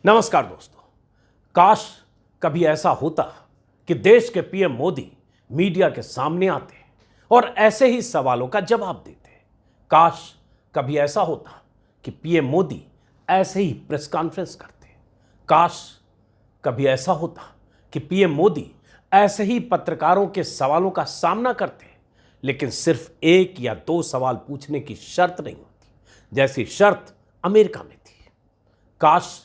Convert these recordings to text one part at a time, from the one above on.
नमस्कार दोस्तों। काश कभी ऐसा होता कि देश के पीएम मोदी मीडिया के सामने आते और ऐसे ही सवालों का जवाब देते। काश कभी ऐसा होता कि पीएम मोदी ऐसे ही प्रेस कॉन्फ्रेंस करते। काश कभी ऐसा होता कि पीएम मोदी ऐसे ही पत्रकारों के सवालों का सामना करते, लेकिन सिर्फ एक या दो सवाल पूछने की शर्त नहीं होती, जैसी शर्त अमेरिका में थी। काश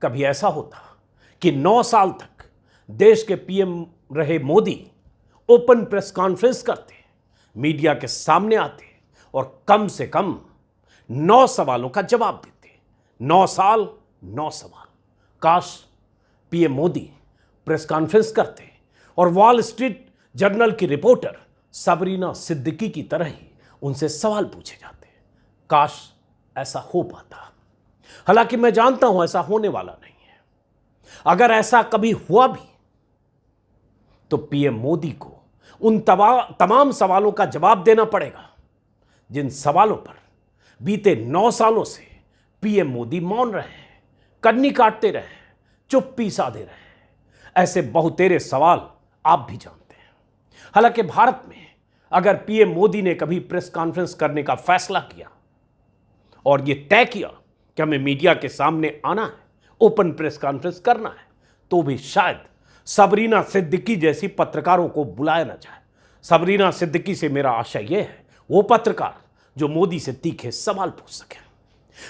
कभी ऐसा होता कि 9 साल तक देश के पीएम रहे मोदी ओपन प्रेस कॉन्फ्रेंस करते, मीडिया के सामने आते और कम से कम 9 सवालों का जवाब देते। 9 साल 9 सवाल। काश पीएम मोदी प्रेस कॉन्फ्रेंस करते और वॉल स्ट्रीट जर्नल की रिपोर्टर सबरीना सिद्दीकी की तरह ही उनसे सवाल पूछे जाते। काश ऐसा हो पाता। हालांकि मैं जानता हूं ऐसा होने वाला नहीं है। अगर ऐसा कभी हुआ भी तो पीएम मोदी को उन तमाम सवालों का जवाब देना पड़ेगा जिन सवालों पर बीते 9 सालों से पीएम मोदी मौन रहे हैं, कन्नी काटते रहे, चुप्पी साधे रहे। ऐसे बहुतेरे सवाल आप भी जानते हैं। हालांकि भारत में अगर पीएम मोदी ने कभी प्रेस कॉन्फ्रेंस करने का फैसला किया और यह तय किया कि हमें मीडिया के सामने आना है, ओपन प्रेस कॉन्फ्रेंस करना है, तो भी शायद सबरीना सिद्दीकी जैसी पत्रकारों को बुलाया न जाए। सबरीना सिद्दीकी से मेरा आशय यह है, वो पत्रकार जो मोदी से तीखे सवाल पूछ सके।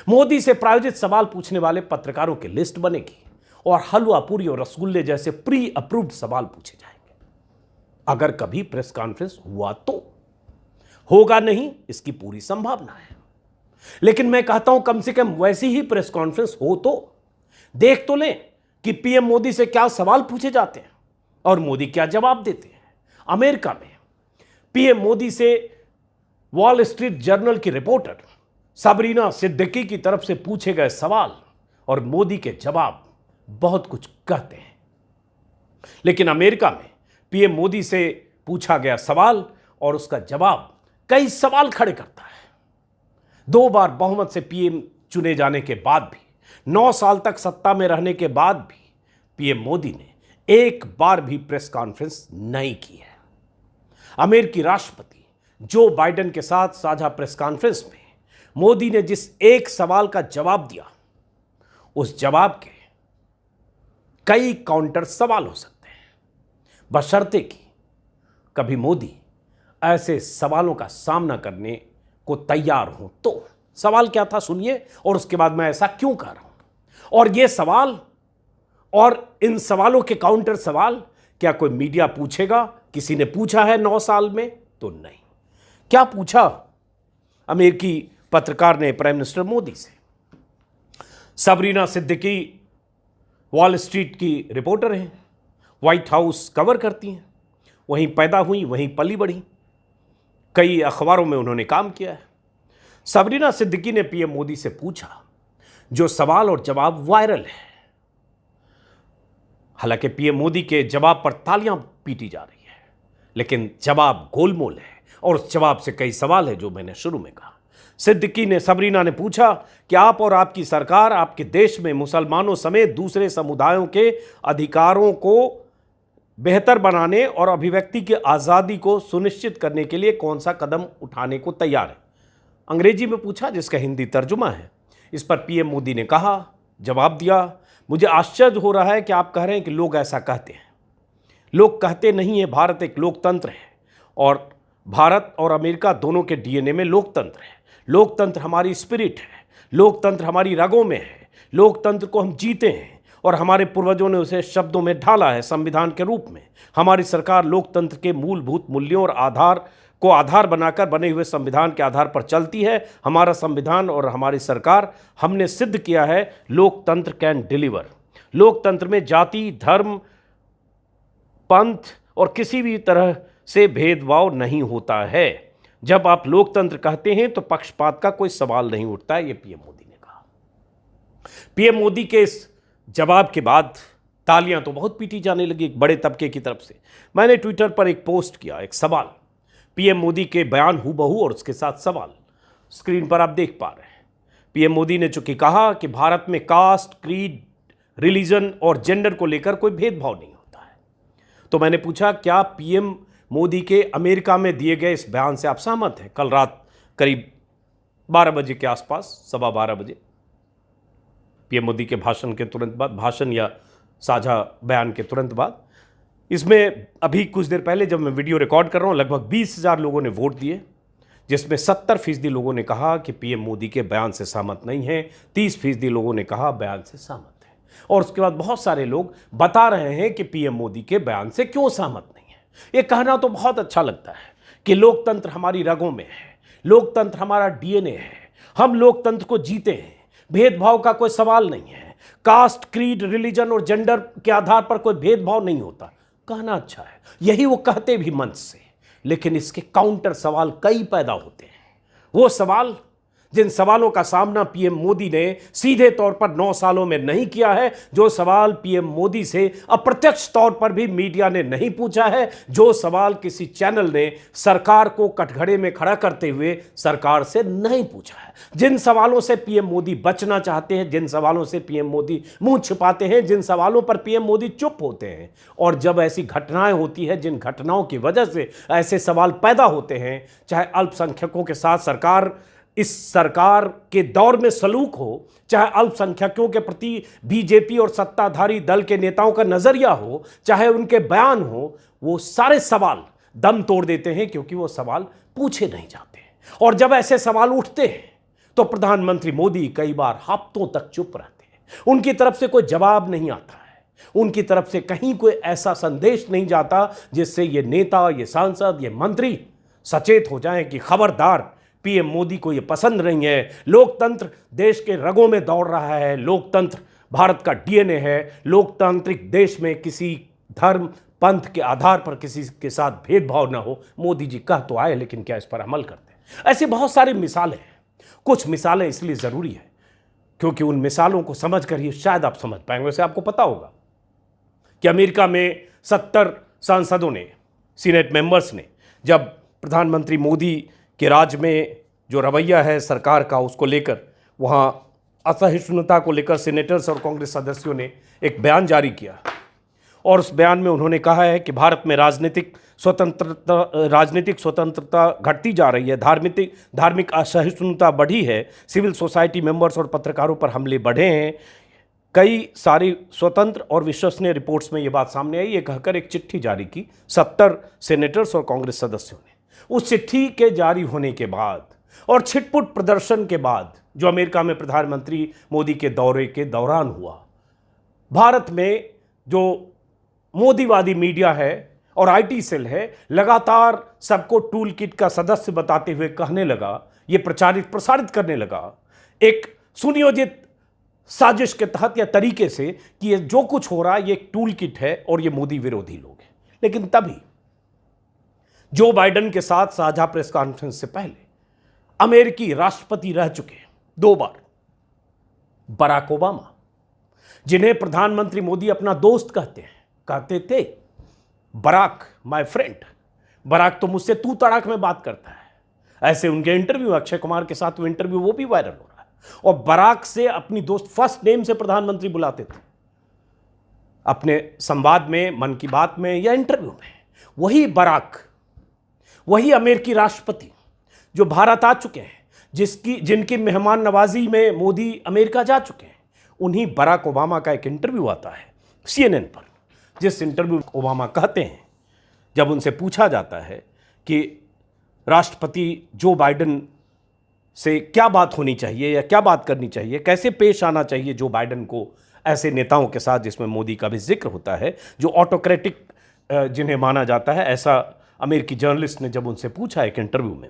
मोदी से प्रायोजित सवाल पूछने वाले पत्रकारों की लिस्ट बनेगी और हलवा पूरी और रसगुल्ले जैसे प्री अप्रूव्ड सवाल पूछे जाएंगे। अगर कभी प्रेस कॉन्फ्रेंस हुआ तो होगा नहीं, इसकी पूरी संभावना है। लेकिन मैं कहता हूं कम से कम वैसी ही प्रेस कॉन्फ्रेंस हो तो देख तो लें कि पीएम मोदी से क्या सवाल पूछे जाते हैं और मोदी क्या जवाब देते हैं। अमेरिका में पीएम मोदी से वॉल स्ट्रीट जर्नल की रिपोर्टर सबरीना सिद्दीकी की तरफ से पूछे गए सवाल और मोदी के जवाब बहुत कुछ कहते हैं। लेकिन अमेरिका में पीएम मोदी से पूछा गया सवाल और उसका जवाब कई सवाल खड़े करता है। 2 बार बहुमत से पीएम चुने जाने के बाद भी, 9 साल तक सत्ता में रहने के बाद भी पीएम मोदी ने एक बार भी प्रेस कॉन्फ्रेंस नहीं की है। अमेरिकी राष्ट्रपति जो बाइडेन के साथ साझा प्रेस कॉन्फ्रेंस में मोदी ने जिस एक सवाल का जवाब दिया, उस जवाब के कई काउंटर सवाल हो सकते हैं, बशर्ते कि कभी मोदी ऐसे सवालों का सामना करने को तैयार हूं तो। सवाल क्या था सुनिए, और उसके बाद मैं ऐसा क्यों कह रहा हूं। और ये सवाल और इन सवालों के काउंटर सवाल क्या कोई मीडिया पूछेगा? किसी ने पूछा है 9 साल में? तो नहीं। क्या पूछा अमेरिकी पत्रकार ने प्राइम मिनिस्टर मोदी से? सबरीना सिद्दीकी वॉल स्ट्रीट की रिपोर्टर हैं, व्हाइट हाउस कवर करती हैं, वहीं पैदा हुई, वहीं पली बढ़ी, कई अखबारों में उन्होंने काम किया है। सबरीना सिद्दीकी ने पीएम मोदी से पूछा जो सवाल और जवाब वायरल है। हालांकि पीएम मोदी के जवाब पर तालियां पीटी जा रही है, लेकिन जवाब गोलमोल है और उस जवाब से कई सवाल है जो मैंने शुरू में कहा। सबरीना ने पूछा कि आप और आपकी सरकार आपके देश में मुसलमानों समेत दूसरे समुदायों के अधिकारों को बेहतर बनाने और अभिव्यक्ति की आज़ादी को सुनिश्चित करने के लिए कौन सा कदम उठाने को तैयार है। अंग्रेजी में पूछा, जिसका हिंदी तर्जुमा है। इस पर पीएम मोदी ने कहा, जवाब दिया, मुझे आश्चर्य हो रहा है कि आप कह रहे हैं कि लोग ऐसा कहते हैं। लोग कहते नहीं है। भारत एक लोकतंत्र है और भारत और अमेरिका दोनों के डीएनए में लोकतंत्र है। लोकतंत्र हमारी स्पिरिट है, लोकतंत्र हमारी रगों में है। लोकतंत्र को हम जीते हैं और हमारे पूर्वजों ने उसे शब्दों में ढाला है संविधान के रूप में। हमारी सरकार लोकतंत्र के मूलभूत मूल्यों और आधार बनाकर बने हुए संविधान के आधार पर चलती है। हमारा संविधान और हमारी सरकार, हमने सिद्ध किया है लोकतंत्र कैन डिलीवर। लोकतंत्र में जाति, धर्म, पंथ और किसी भी तरह से भेदभाव नहीं होता है। जब आप लोकतंत्र कहते हैं तो पक्षपात का कोई सवाल नहीं उठता है, ये पीएम मोदी ने कहा। पीएम मोदी के इस जवाब के बाद तालियां तो बहुत पीटी जाने लगी एक बड़े तबके की तरफ से। मैंने ट्विटर पर एक पोस्ट किया, एक सवाल, पीएम मोदी के बयान हूबहू और उसके साथ सवाल स्क्रीन पर आप देख पा रहे हैं। पीएम मोदी ने चूंकि कहा कि भारत में कास्ट, क्रीड, रिलीजन और जेंडर को लेकर कोई भेदभाव नहीं होता है। तो मैंने पूछा, क्या पीएम मोदी के अमेरिका में दिए गए इस बयान से आप सहमत हैं? कल रात करीब 12 बजे के आसपास, 12:15 बजे, पीएम मोदी के भाषण के तुरंत बाद, भाषण या साझा बयान के तुरंत बाद, इसमें अभी कुछ देर पहले जब मैं वीडियो रिकॉर्ड कर रहा हूं, लगभग 20,000 लोगों ने वोट दिए, जिसमें 70% लोगों ने कहा कि पीएम मोदी के बयान से सहमत नहीं है, 30% लोगों ने कहा बयान से सहमत है। और उसके बाद बहुत सारे लोग बता रहे हैं कि पीएम मोदी के बयान से क्यों सहमत नहीं है। ये कहना तो बहुत अच्छा लगता है कि लोकतंत्र हमारी रगों में है, लोकतंत्र हमारा डीएनए है, हम लोकतंत्र को जीते हैं, भेदभाव का कोई सवाल नहीं है, कास्ट, क्रीड, रिलीजन और जेंडर के आधार पर कोई भेदभाव नहीं होता। कहना अच्छा है, यही वो कहते भी मंच से, लेकिन इसके काउंटर सवाल कई पैदा होते हैं। वो सवाल जिन सवालों का सामना पीएम मोदी ने सीधे तौर पर 9 सालों में नहीं किया है, जो सवाल पीएम मोदी से अप्रत्यक्ष तौर पर भी मीडिया ने नहीं पूछा है, जो सवाल किसी चैनल ने सरकार को कटघरे में खड़ा करते हुए सरकार से नहीं पूछा है, जिन सवालों से पीएम मोदी बचना चाहते हैं, जिन सवालों से पीएम मोदी मुंह छिपाते हैं, जिन सवालों पर पीएम मोदी चुप होते हैं। और जब ऐसी घटनाएं होती है, जिन घटनाओं की वजह से ऐसे सवाल पैदा होते हैं, चाहे अल्पसंख्यकों के साथ सरकार, इस सरकार के दौर में सलूक हो, चाहे अल्पसंख्यकों के प्रति बीजेपी और सत्ताधारी दल के नेताओं का नजरिया हो, चाहे उनके बयान हो, वो सारे सवाल दम तोड़ देते हैं, क्योंकि वो सवाल पूछे नहीं जाते। और जब ऐसे सवाल उठते हैं तो प्रधानमंत्री मोदी कई बार हफ्तों तक चुप रहते हैं, उनकी तरफ से कोई जवाब नहीं आता है, उनकी तरफ से कहीं कोई ऐसा संदेश नहीं जाता जिससे ये नेता, ये सांसद, ये मंत्री सचेत हो जाएं कि खबरदार, पीएम मोदी को ये पसंद नहीं है, लोकतंत्र देश के रगों में दौड़ रहा है, लोकतंत्र भारत का डीएनए है, लोकतांत्रिक देश में किसी धर्म, पंथ के आधार पर किसी के साथ भेदभाव ना हो। मोदी जी कह तो आए, लेकिन क्या इस पर अमल करते हैं? ऐसी बहुत सारी मिसालें हैं। कुछ मिसालें इसलिए ज़रूरी है क्योंकि उन मिसालों को समझ कर ही शायद आप समझ पाएंगे। वैसे आपको पता होगा कि अमेरिका में 70 सांसदों ने, सीनेट मेंबर्स ने, जब प्रधानमंत्री मोदी कि राज्य में जो रवैया है सरकार का, उसको लेकर, वहाँ असहिष्णुता को लेकर सीनेटर्स और कांग्रेस सदस्यों ने एक बयान जारी किया। और उस बयान में उन्होंने कहा है कि भारत में राजनीतिक स्वतंत्रता घटती जा रही है, धार्मिक असहिष्णुता बढ़ी है, सिविल सोसाइटी मेंबर्स और पत्रकारों पर हमले बढ़े हैं। कई सारी स्वतंत्र और विश्वसनीय रिपोर्ट्स में ये बात सामने आई। ये कहकर एक चिट्ठी जारी की 70 सेनेटर्स और कांग्रेस सदस्यों ने। उस चिट्ठी के जारी होने के बाद और छिटपुट प्रदर्शन के बाद, जो अमेरिका में प्रधानमंत्री मोदी के दौरे के दौरान हुआ, भारत में जो मोदीवादी मीडिया है और आईटी सेल है, लगातार सबको टूल किट का सदस्य बताते हुए कहने लगा, ये प्रसारित करने लगा एक सुनियोजित साजिश के तहत या तरीके से कि ये जो कुछ हो रहा है ये एक टूल किट है और ये मोदी विरोधी लोग हैं। लेकिन तभी जो बाइडेन के साथ साझा प्रेस कॉन्फ्रेंस से पहले अमेरिकी राष्ट्रपति रह चुके 2 बार बराक ओबामा, जिन्हें प्रधानमंत्री मोदी अपना दोस्त कहते थे, बराक माय फ्रेंड, बराक तो मुझसे तू तड़ाक में बात करता है। ऐसे उनके इंटरव्यू, अक्षय कुमार के साथ वो इंटरव्यू, वो भी वायरल हो रहा है। और बराक से अपनी दोस्त फर्स्ट नेम से प्रधानमंत्री बुलाते थे अपने संवाद में, मन की बात में या इंटरव्यू में। वही बराक, वही अमेरिकी राष्ट्रपति जो भारत आ चुके हैं, जिनकी मेहमान नवाजी में मोदी अमेरिका जा चुके हैं, उन्हीं बराक ओबामा का एक इंटरव्यू आता है CNN पर, जिस इंटरव्यू ओबामा कहते हैं, जब उनसे पूछा जाता है कि राष्ट्रपति जो बाइडेन से क्या बात होनी चाहिए या क्या बात करनी चाहिए, कैसे पेश आना चाहिए जो बाइडेन को ऐसे नेताओं के साथ, जिसमें मोदी का भी जिक्र होता है, जो ऑटोक्रेटिक जिन्हें माना जाता है, ऐसा अमेरिकी जर्नलिस्ट ने जब उनसे पूछा एक इंटरव्यू में,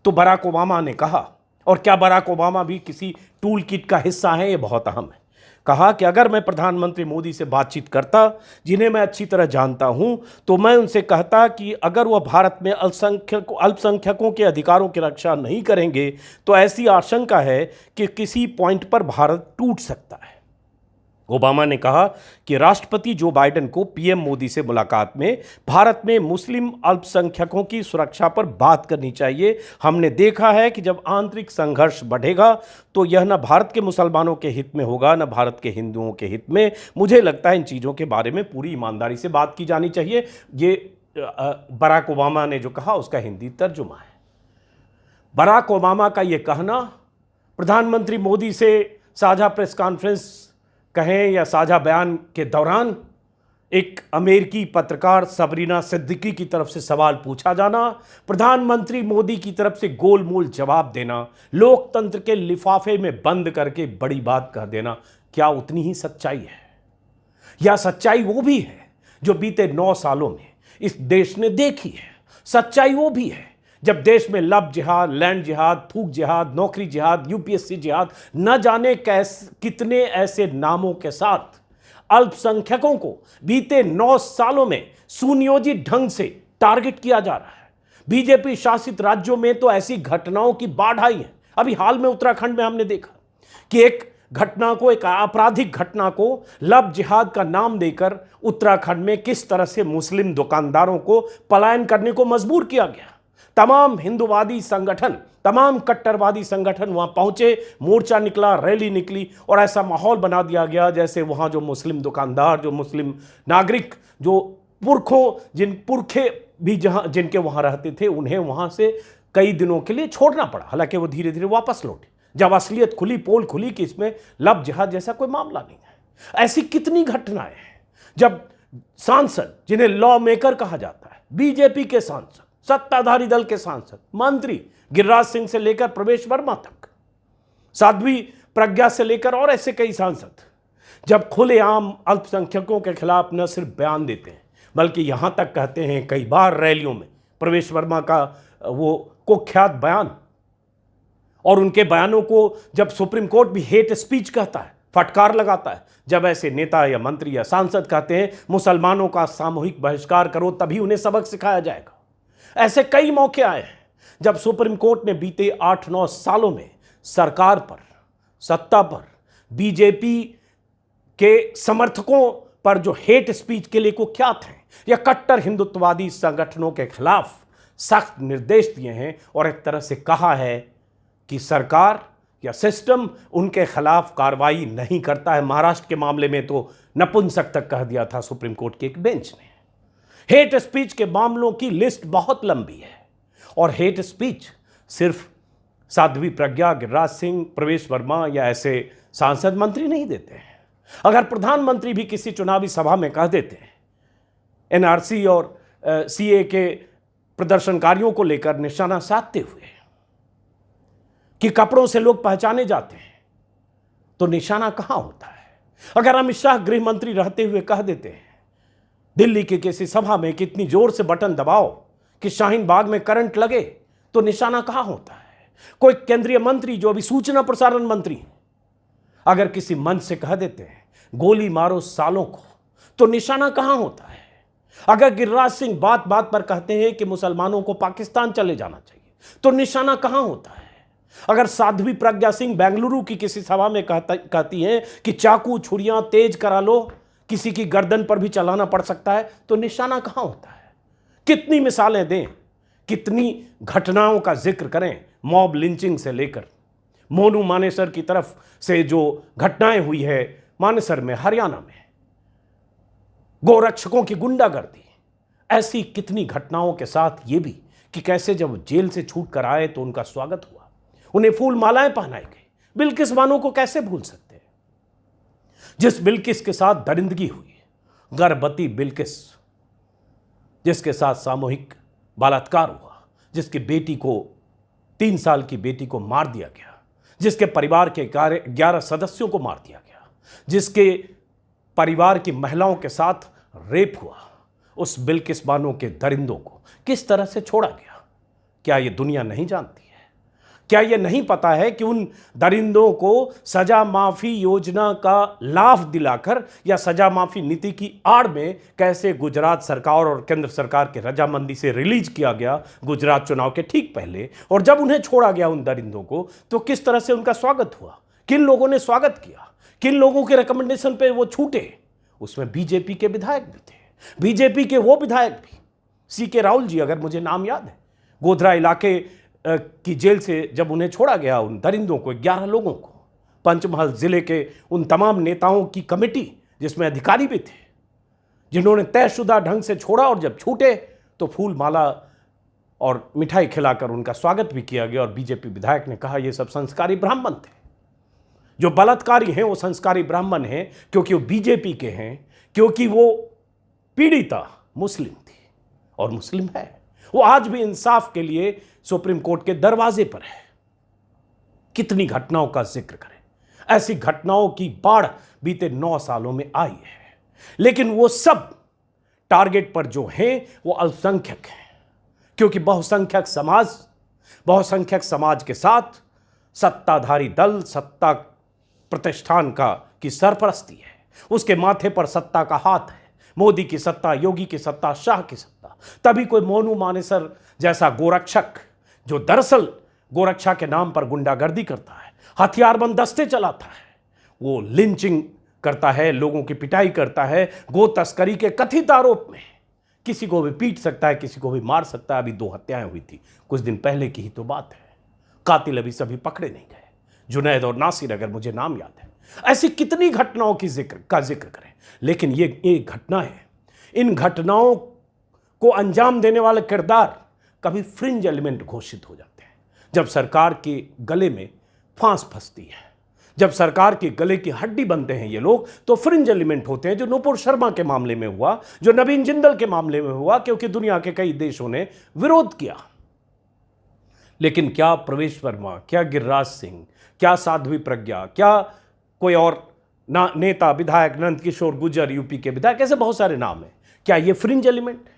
तो बराक ओबामा ने कहा, और क्या बराक ओबामा भी किसी टूल किट का हिस्सा है, ये बहुत अहम है, कहा कि अगर मैं प्रधानमंत्री मोदी से बातचीत करता, जिन्हें मैं अच्छी तरह जानता हूं, तो मैं उनसे कहता कि अगर वह भारत में अल्पसंख्यकों के अधिकारों की रक्षा नहीं करेंगे तो ऐसी आशंका है कि किसी पॉइंट पर भारत टूट सकता है। ओबामा ने कहा कि राष्ट्रपति जो बाइडेन को पीएम मोदी से मुलाकात में भारत में मुस्लिम अल्पसंख्यकों की सुरक्षा पर बात करनी चाहिए। हमने देखा है कि जब आंतरिक संघर्ष बढ़ेगा तो यह न भारत के मुसलमानों के हित में होगा, न भारत के हिंदुओं के हित में। मुझे लगता है इन चीज़ों के बारे में पूरी ईमानदारी से बात की जानी चाहिए। ये बराक ओबामा ने जो कहा उसका हिंदी तर्जुमा है। बराक ओबामा का ये कहना प्रधानमंत्री मोदी से साझा प्रेस कॉन्फ्रेंस कहें या साझा बयान के दौरान एक अमेरिकी पत्रकार सबरीना सिद्दीकी की तरफ से सवाल पूछा जाना, प्रधानमंत्री मोदी की तरफ से गोलमोल जवाब देना, लोकतंत्र के लिफाफे में बंद करके बड़ी बात कह देना, क्या उतनी ही सच्चाई है? या सच्चाई वो भी है जो बीते 9 सालों में इस देश ने देखी है? सच्चाई वो भी है जब देश में लब जिहाद, लैंड जिहाद, थूक जिहाद, नौकरी जिहाद, यूपीएससी जिहाद, न जाने कितने ऐसे नामों के साथ अल्पसंख्यकों को बीते 9 सालों में सुनियोजित ढंग से टारगेट किया जा रहा है। बीजेपी शासित राज्यों में तो ऐसी घटनाओं की बाढ़ आई है। अभी हाल में उत्तराखंड में हमने देखा कि एक आपराधिक घटना को लब जिहाद का नाम देकर उत्तराखंड में किस तरह से मुस्लिम दुकानदारों को पलायन करने को मजबूर किया गया। तमाम हिंदूवादी संगठन, तमाम कट्टरवादी संगठन वहां पहुंचे, मोर्चा निकला, रैली निकली और ऐसा माहौल बना दिया गया जैसे वहां जो मुस्लिम दुकानदार, जो मुस्लिम नागरिक, जो पुरखे भी जिनके वहां रहते थे, उन्हें वहां से कई दिनों के लिए छोड़ना पड़ा। हालांकि वो धीरे धीरे वापस लौटे जब असलियत खुली, पोल खुली कि इसमें लब जिहाद जैसा कोई मामला नहीं है। ऐसी कितनी घटनाएं हैं जब सांसद, जिन्हें लॉ मेकर कहा जाता है, बीजेपी के सांसद, सत्ताधारी दल के सांसद, मंत्री गिरिराज सिंह से लेकर प्रवेश वर्मा तक, साध्वी प्रज्ञा से लेकर और ऐसे कई सांसद जब खुलेआम अल्पसंख्यकों के खिलाफ न सिर्फ बयान देते हैं बल्कि यहां तक कहते हैं कई बार रैलियों में, प्रवेश वर्मा का वो कुख्यात बयान, और उनके बयानों को जब सुप्रीम कोर्ट भी हेट स्पीच कहता है, फटकार लगाता है, जब ऐसे नेता या मंत्री या सांसद कहते हैं मुसलमानों का सामूहिक बहिष्कार करो तभी उन्हें सबक सिखाया जाएगा। ऐसे कई मौके आए हैं जब सुप्रीम कोर्ट ने बीते 8-9 सालों में सरकार पर, सत्ता पर, बीजेपी के समर्थकों पर जो हेट स्पीच के लिए कुख्यात हैं या कट्टर हिंदुत्ववादी संगठनों के खिलाफ सख्त निर्देश दिए हैं और एक तरह से कहा है कि सरकार या सिस्टम उनके खिलाफ कार्रवाई नहीं करता है। महाराष्ट्र के मामले में तो नपुंसक तक कह दिया था सुप्रीम कोर्ट के एक बेंच ने। हेट स्पीच के मामलों की लिस्ट बहुत लंबी है और हेट स्पीच सिर्फ साध्वी प्रज्ञा, गिरिराज सिंह, प्रवेश वर्मा या ऐसे सांसद मंत्री नहीं देते हैं। अगर प्रधानमंत्री भी किसी चुनावी सभा में कह देते हैं एनआरसी और सीए के प्रदर्शनकारियों को लेकर निशाना साधते हुए कि कपड़ों से लोग पहचाने जाते हैं, तो निशाना कहां होता है? अगर अमित शाह गृह मंत्री रहते हुए कह देते हैं दिल्ली की किसी सभा में कितनी जोर से बटन दबाओ कि शाहीन बाग में करंट लगे, तो निशाना कहां होता है? कोई केंद्रीय मंत्री जो अभी सूचना प्रसारण मंत्री अगर किसी मंच से कह देते हैं गोली मारो सालों को, तो निशाना कहां होता है? अगर गिरिराज सिंह बात बात पर कहते हैं कि मुसलमानों को पाकिस्तान चले जाना चाहिए, तो निशाना कहां होता है? अगर साध्वी प्रज्ञा सिंह बेंगलुरु की किसी सभा में कहती हैं कि चाकू छुरियां तेज करा लो, किसी की गर्दन पर भी चलाना पड़ सकता है, तो निशाना कहां होता है? कितनी मिसालें दें, कितनी घटनाओं का जिक्र करें, मॉब लिंचिंग से लेकर मोनू मानेसर की तरफ से जो घटनाएं हुई है मानेसर में, हरियाणा में, गोरक्षकों की गुंडागर्दी, ऐसी कितनी घटनाओं के साथ ये भी कि कैसे जब जेल से छूट कर आए तो उनका स्वागत हुआ, उन्हें फूल मालाएं पहनाई गई। बिल्किस बानो को कैसे भूल सकते हैं, जिस बिल्किस के साथ दरिंदगी हुई, गर्भवती बिल्किस, जिसके साथ सामूहिक बलात्कार हुआ, जिसकी बेटी को 3 साल की बेटी को मार दिया गया, जिसके परिवार के 11 सदस्यों को मार दिया गया, जिसके परिवार की महिलाओं के साथ रेप हुआ, उस बिल्किस बानो के दरिंदों को किस तरह से छोड़ा गया? क्या ये दुनिया नहीं जानती है? क्या ये नहीं पता है कि उन दरिंदों को सजा माफी योजना का लाभ दिलाकर या सजा माफी नीति की आड़ में कैसे गुजरात सरकार और केंद्र सरकार के रजामंदी से रिलीज किया गया गुजरात चुनाव के ठीक पहले, और जब उन्हें छोड़ा गया उन दरिंदों को, तो किस तरह से उनका स्वागत हुआ? किन लोगों ने स्वागत किया, किन लोगों के रिकमेंडेशन पे वो छूटे, उसमें बीजेपी के विधायक भी थे। बीजेपी के वो विधायक भी, सीके राहुल जी, अगर मुझे नाम याद है, गोधरा इलाके की जेल से जब उन्हें छोड़ा गया, उन दरिंदों को, 11 लोगों को, पंचमहल जिले के उन तमाम नेताओं की कमेटी जिसमें अधिकारी भी थे, जिन्होंने तयशुदा ढंग से छोड़ा, और जब छूटे तो फूल माला और मिठाई खिलाकर उनका स्वागत भी किया गया। और बीजेपी विधायक ने कहा ये सब संस्कारी ब्राह्मण थे। जो बलात्कारी हैं वो संस्कारी ब्राह्मण हैं क्योंकि वो बीजेपी के हैं, क्योंकि वो पीड़िता मुस्लिम थी और मुस्लिम है। वो आज भी इंसाफ के लिए सुप्रीम कोर्ट के दरवाजे पर है। कितनी घटनाओं का जिक्र करें, ऐसी घटनाओं की बाढ़ बीते 9 सालों में आई है, लेकिन वो सब टारगेट पर जो हैं वो अल्पसंख्यक हैं, क्योंकि बहुसंख्यक समाज के साथ सत्ताधारी दल, सत्ता प्रतिष्ठान की सरपरस्ती है, उसके माथे पर सत्ता का हाथ है। मोदी की सत्ता, योगी की सत्ता, शाह की सत्ता। तभी कोई मोनू मानेसर जैसा गोरक्षक, जो दरअसल गोरक्षा के नाम पर गुंडागर्दी करता है, हथियारबंद दस्ते चलाता है, वो लिंचिंग करता है, लोगों की पिटाई करता है, गो तस्करी के कथित आरोप में किसी को भी पीट सकता है, किसी को भी मार सकता है। अभी 2 हत्याएं हुई थी, कुछ दिन पहले की ही तो बात है। कातिल अभी सभी पकड़े नहीं गए, जुनैद और नासिर, अगर मुझे नाम याद है। ऐसी कितनी घटनाओं का जिक्र करें, लेकिन ये एक घटना है। इन घटनाओं को अंजाम देने वाले किरदार कभी फ्रिंज एलिमेंट घोषित हो जाते हैं। जब सरकार के गले में फांस फंसती है, जब सरकार के गले की हड्डी बनते हैं ये लोग, तो फ्रिंज एलिमेंट होते हैं। जो नुपुर शर्मा के मामले में हुआ, जो नवीन जिंदल के मामले में हुआ, क्योंकि दुनिया के कई देशों ने विरोध किया। लेकिन क्या प्रवेश वर्मा, क्या गिरिराज सिंह, क्या साध्वी प्रज्ञा, क्या कोई और नेता, विधायक, नंद किशोर गुर्जर यूपी के विधायक, ऐसे बहुत सारे नाम हैं, क्या ये फ्रिंज एलिमेंट है?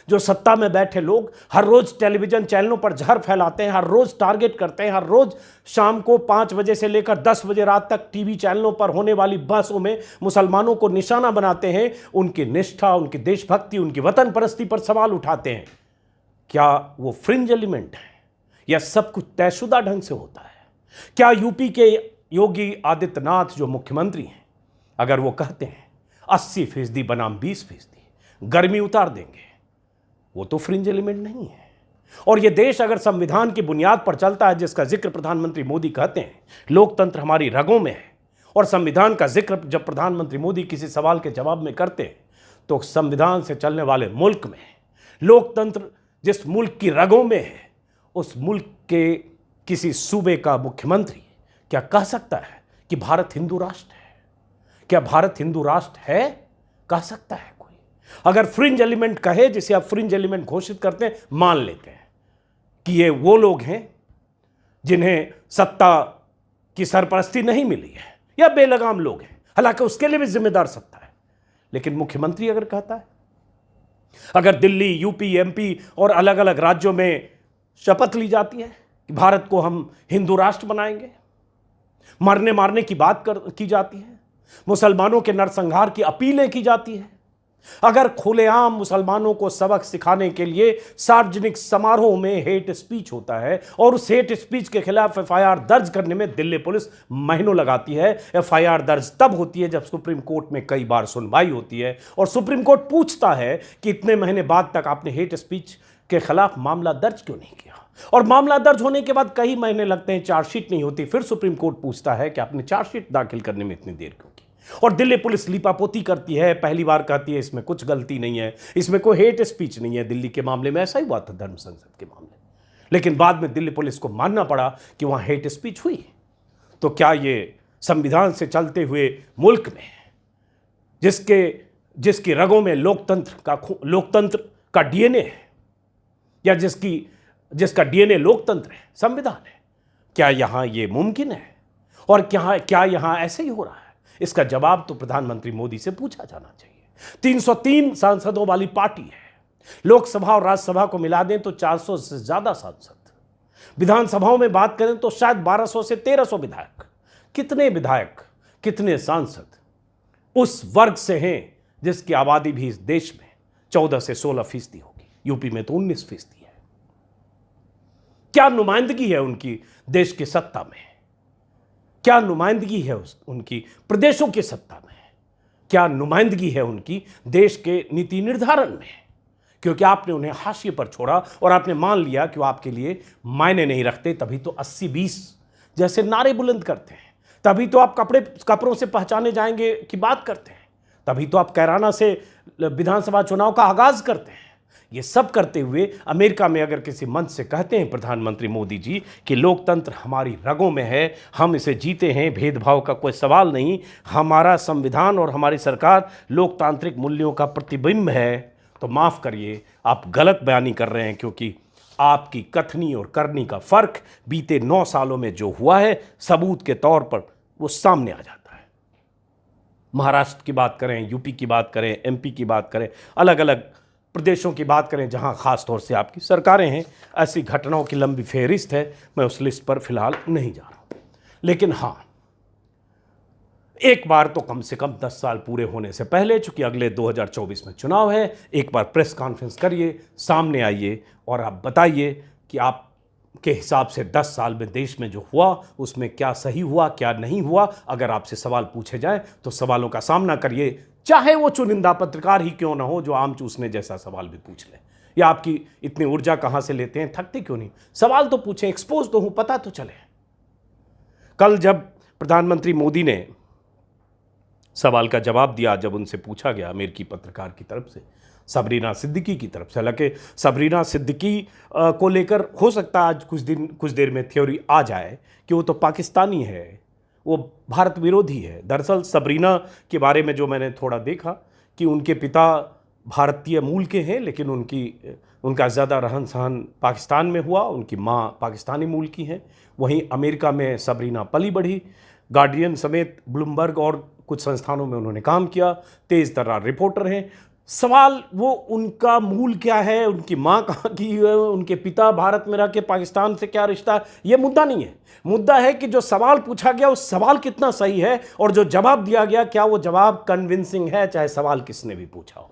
जो सत्ता में बैठे लोग हर रोज टेलीविजन चैनलों पर जहर फैलाते हैं, हर रोज टारगेट करते हैं, हर रोज शाम को 5 बजे से लेकर 10 बजे रात तक टीवी चैनलों पर होने वाली बहसों में मुसलमानों को निशाना बनाते हैं, उनकी निष्ठा, उनकी देशभक्ति, उनकी वतन परस्ती पर सवाल उठाते हैं, क्या वो फ्रिंज एलिमेंट है या सब कुछ तयशुदा ढंग से होता है? क्या यूपी के योगी आदित्यनाथ जो मुख्यमंत्री हैं, अगर वो कहते हैं 80% बनाम 20% गर्मी उतार देंगे, वो तो फ्रिंज एलिमेंट नहीं है? और ये देश अगर संविधान की बुनियाद पर चलता है, जिसका जिक्र प्रधानमंत्री मोदी कहते हैं, लोकतंत्र हमारी रगों में है, और संविधान का जिक्र जब प्रधानमंत्री मोदी किसी सवाल के जवाब में करते हैं, तो संविधान से चलने वाले मुल्क में लोकतंत्र जिस मुल्क की रगों में है, उस मुल्क के किसी सूबे का मुख्यमंत्री क्या कह सकता है कि भारत हिंदू राष्ट्र है? क्या भारत हिंदू राष्ट्र है? कह सकता है कोई? अगर फ्रिंज एलिमेंट कहे, जिसे आप फ्रिंज एलिमेंट घोषित करते हैं, मान लेते हैं कि ये वो लोग हैं जिन्हें सत्ता की सरपरस्ती नहीं मिली है, या बेलगाम लोग हैं, हालांकि उसके लिए भी जिम्मेदार सत्ता है। लेकिन मुख्यमंत्री अगर कहता है, अगर दिल्ली, यूपी, एमपी और अलग अलग राज्यों में शपथ ली जाती है कि भारत को हम हिंदू राष्ट्र बनाएंगे, मरने मारने की बात की जाती है, मुसलमानों के नरसंहार की अपीलें की जाती है, अगर खुलेआम मुसलमानों को सबक सिखाने के लिए सार्वजनिक समारोह में हेट स्पीच होता है, और उस हेट स्पीच के खिलाफ एफआईआर दर्ज करने में दिल्ली पुलिस महीनों लगाती है। एफआईआर दर्ज तब होती है जब सुप्रीम कोर्ट में कई बार सुनवाई होती है, और सुप्रीम कोर्ट पूछता है कि इतने महीने बाद तक आपने हेट स्पीच के खिलाफ मामला दर्ज क्यों नहीं किया? और मामला दर्ज होने के बाद कई महीने लगते हैं, चार्जशीट नहीं होती, फिर सुप्रीम कोर्ट पूछता है कि आपने चार्जशीट दाखिल करने में इतनी देर क्यों की? और दिल्ली पुलिस लीपापोती करती है, पहली बार कहती है इसमें कुछ गलती नहीं है, इसमें कोई हेट स्पीच नहीं है। दिल्ली के मामले में ऐसा ही हुआ था, धर्म संसद के मामले, लेकिन बाद में दिल्ली पुलिस को मानना पड़ा कि वहां हेट स्पीच हुई। तो क्या ये संविधान से चलते हुए मुल्क में, जिसकी रगों में लोकतंत्र का डीएनए है, या जिसका डीएनए लोकतंत्र है, संविधान है, क्या यहां यह मुमकिन है? और क्या यहां ऐसे ही हो रहा है? इसका जवाब तो प्रधानमंत्री मोदी से पूछा जाना चाहिए। 303 सांसदों वाली पार्टी है, लोकसभा और राज्यसभा को मिला दें तो 400 से ज्यादा सांसद, विधानसभाओं में बात करें तो शायद 1200 से 1300 विधायक। कितने विधायक, कितने सांसद उस वर्ग से हैं जिसकी आबादी भी इस देश में 14 से 16% होगी, यूपी में तो 19% है। क्या नुमाइंदगी है उनकी देश की सत्ता में? क्या नुमाइंदगी है उनकी प्रदेशों की सत्ता में, क्या नुमाइंदगी है उनकी देश के नीति निर्धारण में? क्योंकि आपने उन्हें हाशिए पर छोड़ा और आपने मान लिया कि वो आपके लिए मायने नहीं रखते, तभी तो 80-20 जैसे नारे बुलंद करते हैं, तभी तो आप कपड़ों से पहचाने जाएंगे की बात करते हैं, तभी तो आप कैराना से विधानसभा चुनाव का आगाज करते हैं। ये सब करते हुए अमेरिका में अगर किसी मंच से कहते हैं प्रधानमंत्री मोदी जी कि लोकतंत्र हमारी रगों में है, हम इसे जीते हैं, भेदभाव का कोई सवाल नहीं, हमारा संविधान और हमारी सरकार लोकतांत्रिक मूल्यों का प्रतिबिंब है, तो माफ़ करिए, आप गलत बयानी कर रहे हैं, क्योंकि आपकी कथनी और करनी का फ़र्क बीते 9 सालों में जो हुआ है सबूत के तौर पर वो सामने आ जाता है। महाराष्ट्र की बात करें, यूपी की बात करें, एमपी की बात करें, अलग अलग प्रदेशों की बात करें जहां खास तौर से आपकी सरकारें हैं, ऐसी घटनाओं की लंबी फेहरिस्त है। मैं उस लिस्ट पर फिलहाल नहीं जा रहा हूं, लेकिन हां, एक बार तो कम से कम 10 साल पूरे होने से पहले, चूंकि अगले 2024 में चुनाव है, एक बार प्रेस कॉन्फ्रेंस करिए, सामने आइए और आप बताइए कि आपके हिसाब से 10 साल में देश में जो हुआ उसमें क्या सही हुआ, क्या नहीं हुआ। अगर आपसे सवाल पूछे जाए तो सवालों का सामना करिए, चाहे वो चुनिंदा पत्रकार ही क्यों ना हो जो आम चूसने जैसा सवाल भी पूछ ले। या आपकी इतनी ऊर्जा कहां से लेते हैं, थकते क्यों नहीं? सवाल तो पूछें, एक्सपोज तो हूं, पता तो चले। कल जब प्रधानमंत्री मोदी ने सवाल का जवाब दिया, जब उनसे पूछा गया अमेरिकी पत्रकार की तरफ से, सबरीना सिद्दीकी की तरफ से, हालांकि सबरीना सिद्दीकी को लेकर हो सकता है आज कुछ देर में थ्योरी आ जाए कि वो तो पाकिस्तानी है, वो भारत विरोधी है। दरअसल सबरीना के बारे में जो मैंने थोड़ा देखा कि उनके पिता भारतीय मूल के हैं, लेकिन उनका ज़्यादा रहन सहन पाकिस्तान में हुआ, उनकी माँ पाकिस्तानी मूल की हैं। वहीं अमेरिका में सबरीना पली बढ़ी, गार्डियन समेत ब्लूमबर्ग और कुछ संस्थानों में उन्होंने काम किया, तेज़ तर्रार रिपोर्टर हैं। सवाल वो उनका मूल क्या है, उनकी माँ कहाँ की है, उनके पिता भारत में रह के पाकिस्तान से क्या रिश्ता है, ये मुद्दा नहीं है। मुद्दा है कि जो सवाल पूछा गया उस सवाल कितना सही है और जो जवाब दिया गया क्या वो जवाब कन्विंसिंग है, चाहे सवाल किसने भी पूछा हो।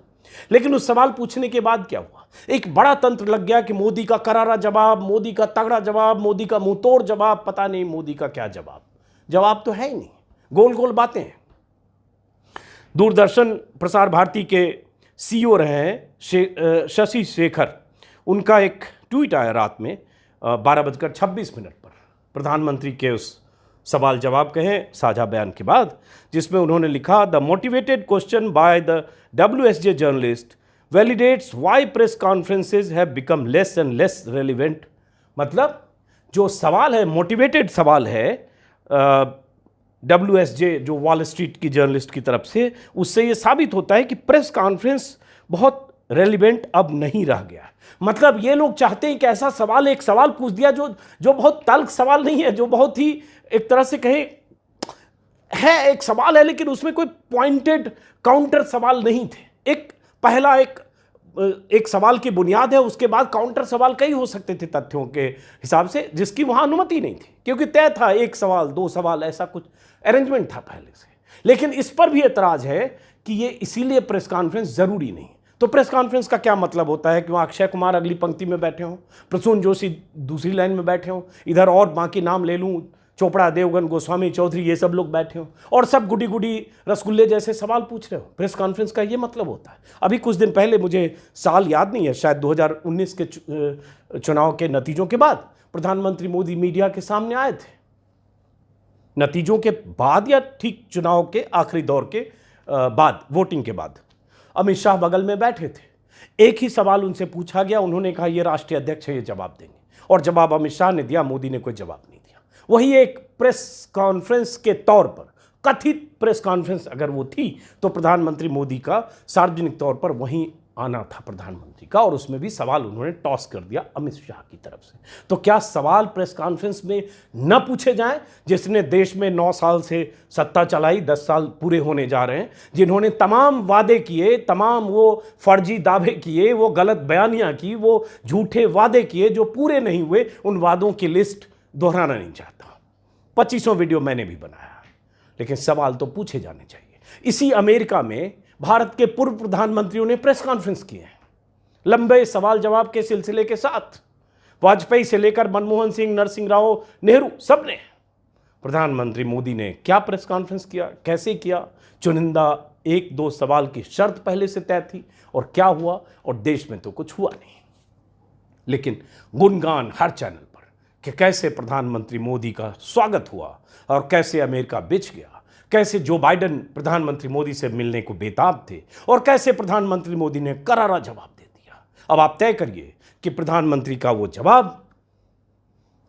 लेकिन उस सवाल पूछने के बाद क्या हुआ, एक बड़ा तंत्र लग गया कि मोदी का करारा जवाब, मोदी का तगड़ा जवाब, मोदी का मुंहतोड़ जवाब, पता नहीं मोदी का क्या जवाब। जवाब तो है ही नहीं, गोल गोल बातें हैं। दूरदर्शन प्रसार भारती के सीईओ रहे हैं शशि शेखर, उनका एक ट्वीट आया रात में 12:26 पर प्रधानमंत्री के उस सवाल जवाब कहें साझा बयान के बाद, जिसमें उन्होंने लिखा, the motivated question by the WSJ journalist validates why press conferences have become less and less relevant. मतलब जो सवाल है, मोटिवेटेड सवाल है WSJ जो वॉल स्ट्रीट की जर्नलिस्ट की तरफ से, उससे ये साबित होता है कि प्रेस कॉन्फ्रेंस बहुत रेलिवेंट अब नहीं रह गया। मतलब ये लोग चाहते हैं कि ऐसा सवाल, एक सवाल पूछ दिया जो बहुत तल्ख सवाल नहीं है, जो बहुत ही एक तरह से कहें है, एक सवाल है लेकिन उसमें कोई पॉइंटेड काउंटर सवाल नहीं थे। एक पहला एक सवाल की बुनियाद है, उसके बाद काउंटर सवाल कई हो सकते थे तथ्यों के हिसाब से, जिसकी वहां अनुमति नहीं थी, क्योंकि तय था 1 सवाल 2 सवाल, ऐसा कुछ अरेंजमेंट था पहले से। लेकिन इस पर भी एतराज है कि ये इसीलिए प्रेस कॉन्फ्रेंस जरूरी नहीं। तो प्रेस कॉन्फ्रेंस का क्या मतलब होता है कि वहाँ अक्षय कुमार अगली पंक्ति में बैठे हों, प्रसून जोशी दूसरी लाइन में बैठे हों, इधर और बाकी नाम ले लूँ, चोपड़ा, देवगन, गोस्वामी, चौधरी, ये सब लोग बैठे हों और सब गुडी गुडी रसगुल्ले जैसे सवाल पूछ रहे हो। प्रेस कॉन्फ्रेंस का ये मतलब होता है। अभी कुछ दिन पहले, मुझे साल याद नहीं है, शायद 2019 के चुनाव के नतीजों के बाद प्रधानमंत्री मोदी मीडिया के सामने आए थे। नतीजों के बाद या ठीक चुनाव के आखिरी दौर के बाद, वोटिंग के बाद, अमित शाह बगल में बैठे थे। एक ही सवाल उनसे पूछा गया, उन्होंने कहा ये राष्ट्रीय अध्यक्ष है, ये जवाब देंगे, और जवाब अमित शाह ने दिया, मोदी ने कोई जवाब नहीं दिया। वही एक प्रेस कॉन्फ्रेंस के तौर पर, कथित प्रेस कॉन्फ्रेंस अगर वो थी, तो प्रधानमंत्री मोदी का सार्वजनिक तौर पर वहीं आना था प्रधानमंत्री का, और उसमें भी सवाल उन्होंने टॉस कर दिया अमित शाह की तरफ से। तो क्या सवाल प्रेस कॉन्फ्रेंस में न पूछे जाएं, जिसने देश में 9 साल से सत्ता चलाई, 10 साल पूरे होने जा रहे हैं, जिन्होंने तमाम वादे किए, तमाम वो फर्जी दावे किए, वो गलत बयानियां की, वो झूठे वादे किए जो पूरे नहीं हुए, उन वादों की लिस्ट दोहराना नहीं चाहता। 2500 वीडियो मैंने भी बनाया, लेकिन सवाल तो पूछे जाने चाहिए। इसी अमेरिका में भारत के पूर्व प्रधानमंत्रियों ने प्रेस कॉन्फ्रेंस किए हैं, लंबे सवाल जवाब के सिलसिले के साथ। वाजपेयी से लेकर मनमोहन सिंह, नरसिंह राव, नेहरू, सब ने। प्रधानमंत्री मोदी ने क्या प्रेस कॉन्फ्रेंस किया, कैसे किया, चुनिंदा 1-2 सवाल की शर्त पहले से तय थी और क्या हुआ, और देश में तो कुछ हुआ नहीं। लेकिन गुणगान हर चैनल पर कि कैसे प्रधानमंत्री मोदी का स्वागत हुआ और कैसे अमेरिका बिछ गया, कैसे जो बाइडेन प्रधानमंत्री मोदी से मिलने को बेताब थे और कैसे प्रधानमंत्री मोदी ने करारा जवाब दे दिया। अब आप तय करिए कि प्रधानमंत्री का वो जवाब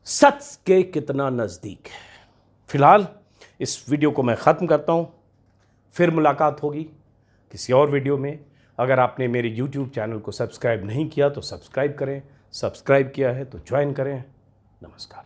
सच के कितना नजदीक है। फिलहाल इस वीडियो को मैं खत्म करता हूं, फिर मुलाकात होगी किसी और वीडियो में। अगर आपने मेरे YouTube चैनल को सब्सक्राइब नहीं किया तो सब्सक्राइब करें, सब्सक्राइब किया है तो ज्वाइन करें। नमस्कार।